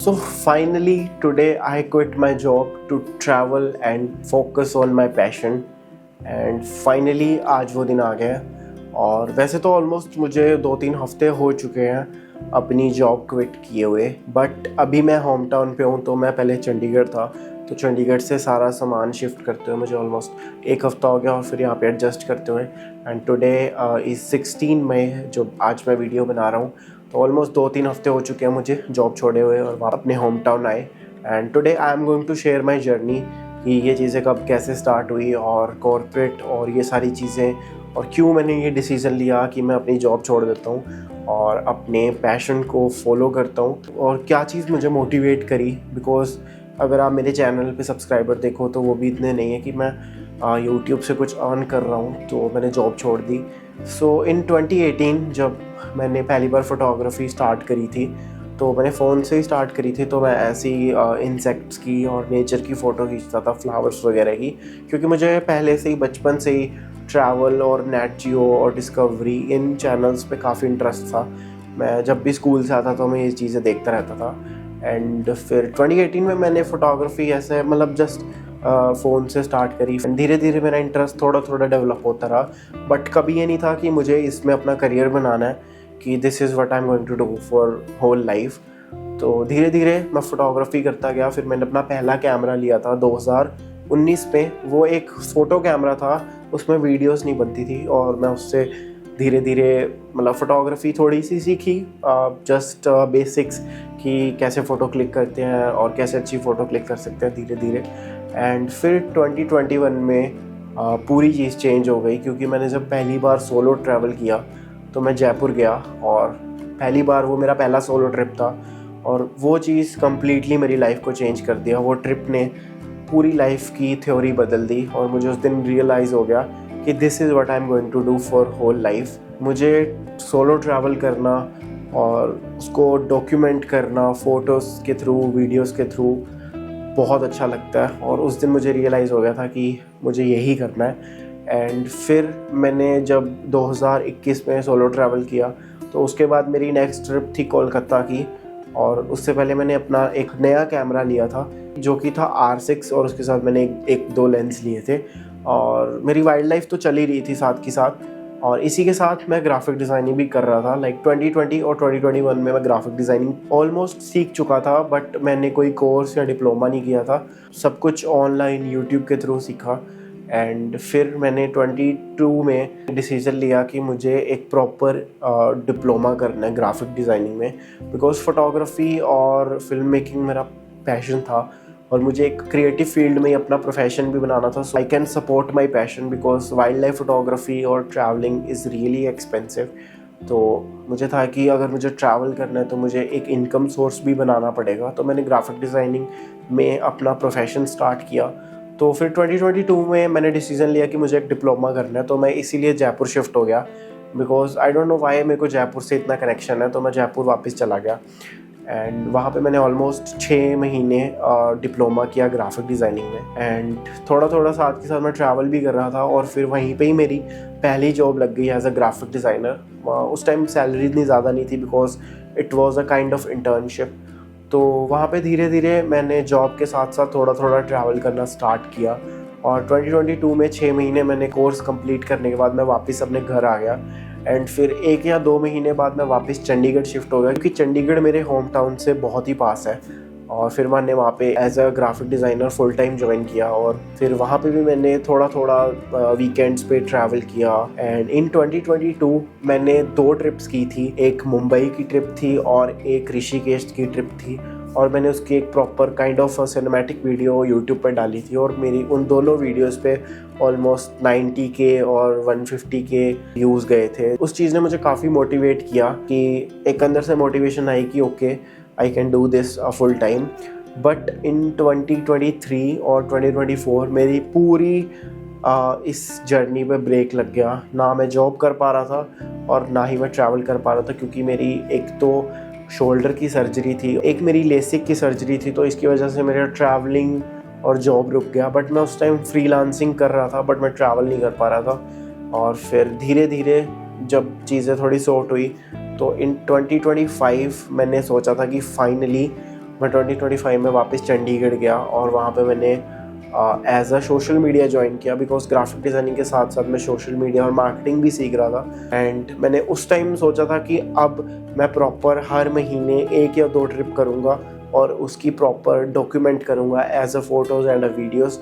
So finally today I quit my job to travel and focus on my passion and finally आज वो दिन आ गया। और वैसे तो ऑलमोस्ट मुझे 2-3 हफ्ते हो चुके हैं अपनी जॉब क्विट किए हुए, बट अभी मैं होम टाउन पे हूँ। तो मैं पहले चंडीगढ़ था, तो चंडीगढ़ से सारा सामान शिफ्ट करते हुए मुझे ऑलमोस्ट 1 हफ्ता हो गया और फिर यहाँ पे एडजस्ट करते हुए। एंड टुडे इज़ 16 मई जो आज मैं वीडियो बना रहा हूँ। तो ऑलमोस्ट 2-3 हफ्ते हो चुके हैं मुझे जॉब छोड़े हुए और वापस अपने होम टाउन आए। And today I am going to share my journey कि ये चीज़ें कब कैसे स्टार्ट हुई और कॉर्पोरेट और ये सारी चीज़ें, और क्यों मैंने ये डिसीज़न लिया कि मैं अपनी जॉब छोड़ देता हूँ और अपने पैशन को फॉलो करता हूँ, और क्या चीज़ मुझे मोटिवेट करी। बिकॉज़ अगर आप मेरे चैनल पे सब्सक्राइबर देखो तो वो भी इतने नहीं है कि मैं यूट्यूब से कुछ अर्न कर रहा हूँ, तो मैंने जॉब छोड़ दी। सो इन 2018 जब मैंने पहली बार फोटोग्राफी स्टार्ट करी थी, तो मैंने फ़ोन से ही स्टार्ट करी थी। तो मैं ऐसी इंसेक्ट्स की और नेचर की फ़ोटो खींचता था, फ्लावर्स वगैरह की, क्योंकि मुझे पहले से ही बचपन से ही ट्रैवल और नेट जियो और डिस्कवरी इन चैनल्स पे काफ़ी इंटरेस्ट था। मैं जब भी स्कूल से आता तो मैं ये चीज़ें देखता रहता था। एंड फिर 2018 में मैंने फ़ोटोग्राफी ऐसे मतलब जस्ट फ़ोन से स्टार्ट करी। धीरे धीरे मेरा इंटरेस्ट थोड़ा थोड़ा डेवलप होता रहा, बट कभी ये नहीं था कि मुझे इसमें अपना करियर बनाना है, कि this is what I am going to do for whole life. तो धीरे धीरे मैं फ़ोटोग्राफी करता गया। फिर मैंने अपना पहला कैमरा लिया था 2019 में। वो एक फ़ोटो कैमरा था, उसमें वीडियोस नहीं बनती थी, और मैं उससे धीरे धीरे मतलब फ़ोटोग्राफी थोड़ी सी सीखी, जस्ट बेसिक्स कि कैसे फ़ोटो क्लिक करते हैं और कैसे अच्छी फ़ोटो क्लिक कर सकते हैं धीरे धीरे। एंड फिर 2021 में पूरी चीज़ चेंज हो गई, क्योंकि मैंने जब पहली बार सोलो ट्रैवल किया तो मैं जयपुर गया, और पहली बार वो मेरा पहला सोलो ट्रिप था, और वो चीज़ कम्प्लीटली मेरी लाइफ को चेंज कर दिया। वो ट्रिप ने पूरी लाइफ की थ्योरी बदल दी, और मुझे उस दिन रियलाइज़ हो गया कि this is what I am going to do for whole life. मुझे सोलो ट्रैवल करना और उसको डॉक्यूमेंट करना फ़ोटोज़ के थ्रू, वीडियोज़ के थ्रू बहुत अच्छा लगता है। और उस दिन मुझे रियलाइज़ हो गया था कि मुझे यही करना है। एंड फिर मैंने जब 2021 में सोलो ट्रैवल किया, तो उसके बाद मेरी नेक्स्ट ट्रिप थी कोलकाता की, और उससे पहले मैंने अपना एक नया कैमरा लिया था जो कि था R6, और उसके साथ मैंने एक 2 लेंस लिए थे। और मेरी वाइल्ड लाइफ तो चल ही रही थी साथ के साथ, और इसी के साथ मैं ग्राफिक डिज़ाइनिंग भी कर रहा था। लाइक 2020 और 2021 में मैं ग्राफिक डिज़ाइनिंग ऑलमोस्ट सीख चुका था, बट मैंने कोई कोर्स या डिप्लोमा नहीं किया था। सब कुछ ऑनलाइन यूट्यूब के थ्रू सीखा। एंड फिर मैंने 22 में डिसीज़न लिया कि मुझे एक प्रॉपर डिप्लोमा करना है ग्राफिक डिज़ाइनिंग में, बिकॉज़ फ़ोटोग्राफी और फिल्म मेकिंग मेरा पैशन था, और मुझे एक क्रिएटिव फील्ड में ही अपना प्रोफेशन भी बनाना था। So I can support my passion, because wildlife photography और ट्रैवलिंग इज़ रियली एक्सपेंसिव। तो मुझे था कि अगर मुझे ट्रैवल करना है तो मुझे एक इनकम सोर्स भी बनाना पड़ेगा। तो मैंने ग्राफिक डिज़ाइनिंग में अपना प्रोफेशन स्टार्ट किया। तो फिर 2022 में मैंने डिसीज़न लिया कि मुझे एक डिप्लोमा करना है, तो मैं इसीलिए जयपुर शिफ्ट हो गया। Because I don't know why मेरे को जयपुर से इतना कनेक्शन है, तो मैं जयपुर वापस चला गया। एंड वहाँ पे मैंने ऑलमोस्ट 6 महीने डिप्लोमा किया ग्राफिक डिज़ाइनिंग में। एंड थोड़ा थोड़ा साथ के साथ मैं ट्रैवल भी कर रहा था, और फिर वहीं पे ही मेरी पहली जॉब लग गई एज अ ग्राफिक डिज़ाइनर। उस टाइम सैलरी इतनी ज़्यादा नहीं थी, because it was a kind of internship. तो वहाँ पे धीरे धीरे मैंने जॉब के साथ साथ थोड़ा थोड़ा ट्रैवल करना स्टार्ट किया, और 2022 में 6 महीने मैंने कोर्स कंप्लीट करने के बाद मैं वापस अपने घर आ गया। एंड फिर 1 या 2 महीने बाद मैं वापस चंडीगढ़ शिफ्ट हो गया, क्योंकि चंडीगढ़ मेरे होम टाउन से बहुत ही पास है। और फिर मैंने वहाँ पे as a graphic designer full time join किया, और फिर वहाँ पे भी मैंने थोड़ा थोड़ा वीकेंड्स पे ट्रैवल किया। एंड इन 2022 मैंने 2 ट्रिप्स की थी, एक मुंबई की ट्रिप थी और एक ऋषिकेश की ट्रिप थी, और मैंने उसकी एक proper kind of cinematic video YouTube पर डाली थी। और मेरी उन दोनों वीडियोस पे ऑलमोस्ट 90K और 150K व्यूज़ गए थे। उस चीज़ ने मुझे काफ़ी मोटिवेट किया, कि एक अंदर से मोटिवेशन आई कि okay I can do this full time. But in 2023 और 2024 मेरी पूरी इस जर्नी पे ब्रेक लग गया। ना मैं जॉब कर पा रहा था और ना ही मैं ट्रैवल कर पा रहा था, क्योंकि मेरी एक तो शोल्डर की सर्जरी थी, एक मेरी लेसिक की सर्जरी थी। तो इसकी वजह से मेरा ट्रैवलिंग और जॉब रुक गया। बट मैं उस टाइम फ्रीलांसिंग कर रहा था, बट मैं ट्रैवल नहीं कर पा रहा था। और फिर धीरे धीरे जब चीज़ें थोड़ी सॉर्ट हुई, तो इन 2025 मैंने सोचा था कि फाइनली मैं 2025 में वापस चंडीगढ़ गया और वहाँ पे मैंने as a social media join किया, बिकॉज ग्राफिक डिज़ाइनिंग के साथ साथ मैं सोशल मीडिया और मार्केटिंग भी सीख रहा था। एंड मैंने उस टाइम सोचा था कि अब मैं प्रॉपर हर महीने 1 या 2 ट्रिप करूँगा और उसकी प्रॉपर डॉक्यूमेंट करूँगा as a photos and a videos.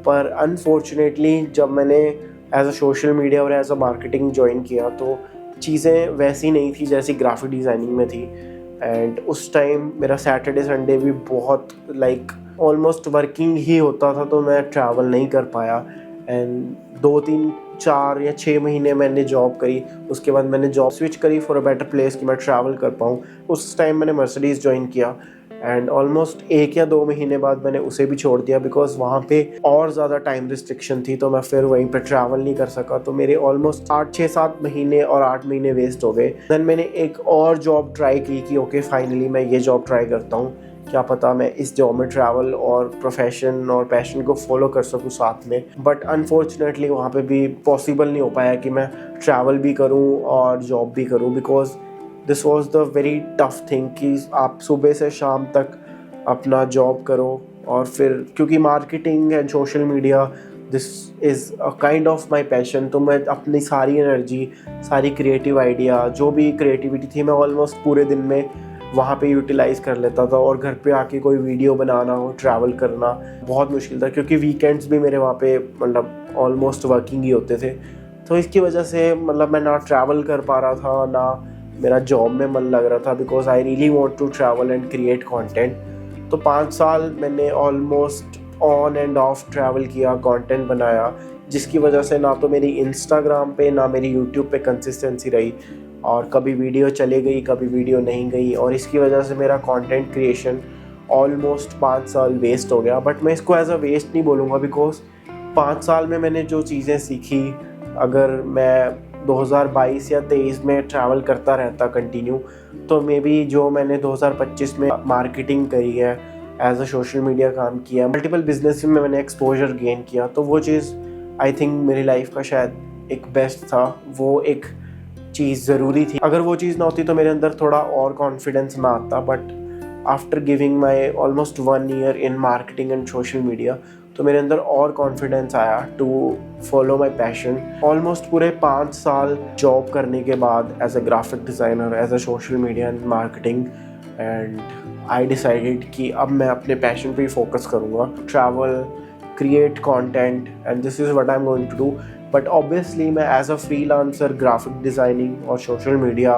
पर अनफॉर्चुनेटली जब मैंने एज अ सोशल मीडिया और एज अ मार्केटिंग ज्वाइन किया तो चीज़ें वैसी नहीं थी जैसी ग्राफिक डिज़ाइनिंग में थी। एंड उस टाइम मेरा सैटरडे संडे भी बहुत ऑलमोस्ट वर्किंग ही होता था, तो मैं ट्रैवल नहीं कर पाया। एंड 2 3 4 या 6 महीने मैंने जॉब करी, उसके बाद मैंने जॉब स्विच करी फॉर अ बेटर प्लेस कि मैं ट्रैवल कर पाऊँ। उस टाइम मैंने मर्सिडीज़ ज्वाइन किया एंड ऑलमोस्ट 1 या 2 महीने बाद मैंने उसे भी छोड़ दिया, बिकॉज वहाँ पे और ज़्यादा टाइम रिस्ट्रिक्शन थी, तो मैं फिर वहीं पे ट्रैवल नहीं कर सका। तो मेरे ऑलमोस्ट 8-6-7 महीने और 8 महीने वेस्ट हो गए। देन मैंने एक और जॉब ट्राई की कि ओके फाइनली मैं ये जॉब ट्राई करता हूँ, क्या पता मैं इस जॉब में ट्रैवल और प्रोफेशन और पैशन को फॉलो कर सकूँ साथ में। बट अनफॉर्चुनेटली वहाँ पे भी पॉसिबल नहीं हो पाया कि मैं ट्रैवल भी करूँ और जॉब भी करूँ, because this was the very tough thing कि आप सुबह से शाम तक अपना जॉब करो और फिर क्योंकि marketing and social media this is a kind of my passion, तो मैं अपनी सारी एनर्जी, सारी क्रिएटिव आइडिया, जो भी क्रिएटिविटी थी मैं ऑलमोस्ट पूरे दिन में वहाँ पे यूटिलाइज़ कर लेता था। और घर पे आके कोई वीडियो बनाना हो, ट्रैवल करना बहुत मुश्किल था, क्योंकि वीकेंड्स भी मेरे वहाँ पे ऑलमोस्ट वर्किंग ही होते थे। तो इसकी वजह से मैं ना ट्रैवल कर पा रहा था, ना मेरा जॉब में मन लग रहा था, because I really want to travel and create content. तो 5 साल मैंने almost on and off travel किया, कंटेंट बनाया, जिसकी वजह से ना तो मेरी इंस्टाग्राम पे ना मेरी यूट्यूब पे कंसिस्टेंसी रही, और कभी वीडियो चले गई, कभी वीडियो नहीं गई, और इसकी वजह से मेरा कंटेंट क्रिएशन ऑलमोस्ट 5 साल वेस्ट हो गया। बट मैं इसको एज अ वेस्ट नहीं बोलूँगा, बिकॉज 5 साल में मैंने जो चीज़ें सीखी, अगर मैं 2022 या 23 में ट्रैवल करता रहता कंटिन्यू, तो मे बी जो मैंने 2025 में मार्केटिंग करी है, एज अ सोशल मीडिया काम किया, मल्टीपल बिजनेस में मैंने एक्सपोजर गेन किया, तो वो चीज़ आई थिंक मेरी लाइफ का शायद एक बेस्ट था, वो एक चीज़ ज़रूरी थी। अगर वो चीज़ ना होती तो मेरे अंदर थोड़ा और कॉन्फिडेंस ना आता। But after giving my almost 1 year in marketing and social media, तो मेरे अंदर और कॉन्फिडेंस आया to follow my passion. Almost पूरे 5 साल जॉब करने के बाद as a graphic designer, as a social media and marketing, and I decided कि अब मैं अपने पैशन पे ही फोकस करूँगा, travel, create content, and this is what I am going to do. But obviously मैं as a freelancer graphic designing और social media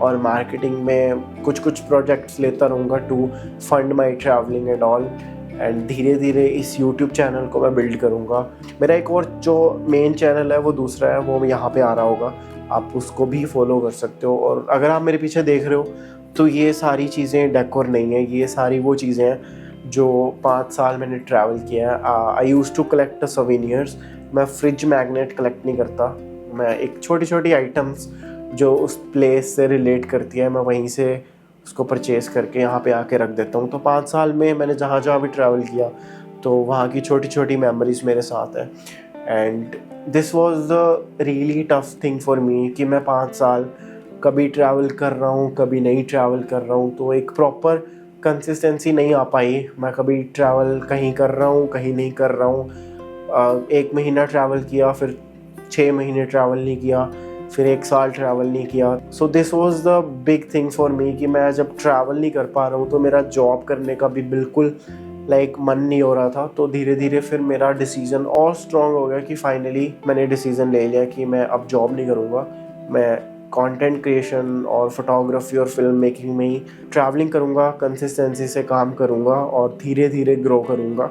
और मार्केटिंग में कुछ प्रोजेक्ट्स लेता रहूँगा to fund my travelling and all. And धीरे धीरे इस यूट्यूब चैनल को मैं बिल्ड करूँगा। मेरा एक और जो मेन चैनल है वो दूसरा है, वो यहाँ पे आ रहा होगा, आप उसको भी फॉलो कर सकते हो। और अगर आप मेरे पीछे देख रहे हो तो ये सारी चीज़ें डेकोर नहीं है, ये सारी वो चीज़ें हैं जो 5 साल मैंने ट्रैवल किया है। आई यूज़ टू कलेक्ट सवीनियर्स। मैं फ्रिज मैग्नेट कलेक्ट नहीं करता, मैं एक छोटी आइटम्स जो उस प्लेस से रिलेट करती है, मैं वहीं से उसको परचेज़ करके यहाँ पे आके रख देता हूँ। तो 5 साल में मैंने जहाँ भी ट्रैवल किया तो वहाँ की छोटी मेमोरीज़ मेरे साथ है। And this was the really tough thing for me कि मैं 5 साल कभी ट्रैवल कर रहा हूँ, कभी नहीं ट्रैवल कर रहा हूँ, तो एक प्रॉपर कंसिस्टेंसी नहीं आ पाई। मैं कभी ट्रैवल कहीं कर रहा हूँ, कहीं नहीं कर रहा हूँ। 1 महीना ट्रैवल किया, फिर 6 महीने ट्रैवल नहीं किया, फिर 1 साल ट्रैवल नहीं किया। So this was the big thing for me कि मैं जब ट्रैवल नहीं कर पा रहा हूँ तो मेरा जॉब करने का भी बिल्कुल मन नहीं हो रहा था। तो धीरे धीरे फिर मेरा डिसीज़न और स्ट्रॉन्ग हो गया कि फाइनली मैंने डिसीज़न ले लिया कि मैं अब जॉब नहीं करूँगा, मैं कंटेंट क्रिएशन और फोटोग्राफी और फिल्म मेकिंग में ही ट्रैवलिंग करूँगा, कंसिस्टेंसी से काम करूँगा और धीरे धीरे ग्रो करूँगा।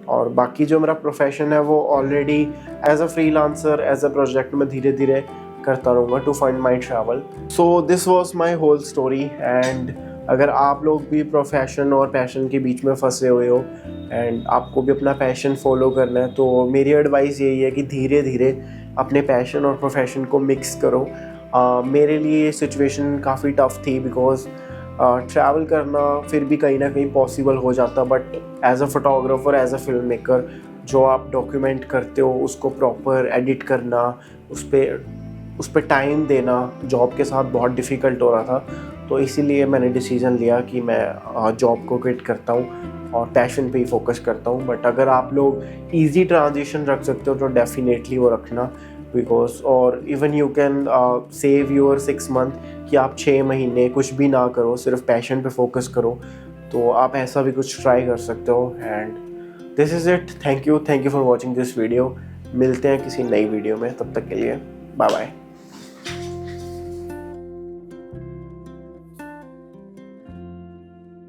और बाकी जो मेरा प्रोफेशन है वो already as a freelancer, as a project में धीरे धीरे करता रहूँगा to fund my travel. So this was my whole story. And अगर आप लोग भी प्रोफेशन और पैशन के बीच में फंसे हुए हो एंड आपको भी अपना पैशन फॉलो करना है, तो मेरी एडवाइस यही है कि धीरे धीरे अपने पैशन और प्रोफेशन को मिक्स करो। मेरे लिए ये सिचुएशन काफ़ी टफ थी, बिकॉज ट्रैवल करना फिर भी कहीं ना कहीं पॉसिबल हो जाता, but as a photographer, as a film maker, जो आप डॉक्यूमेंट करते हो उसको प्रॉपर एडिट करना, उस पर टाइम देना जॉब के साथ बहुत डिफ़िकल्ट हो रहा था। तो इसीलिए मैंने डिसीज़न लिया कि मैं जॉब को क्विट करता हूँ और पैशन पे ही फोकस करता हूँ। बट अगर आप लोग इजी ट्रांजिशन रख सकते हो तो डेफिनेटली वो रखना, बिकॉज और even you can save your 6 month कि आप 6 महीने कुछ भी ना करो, सिर्फ पैशन पे फोकस करो, तो आप ऐसा भी कुछ ट्राई कर सकते हो। And this is it. Thank you for watching this video. मिलते हैं किसी नई वीडियो में, तब तक के लिए बाय बाय।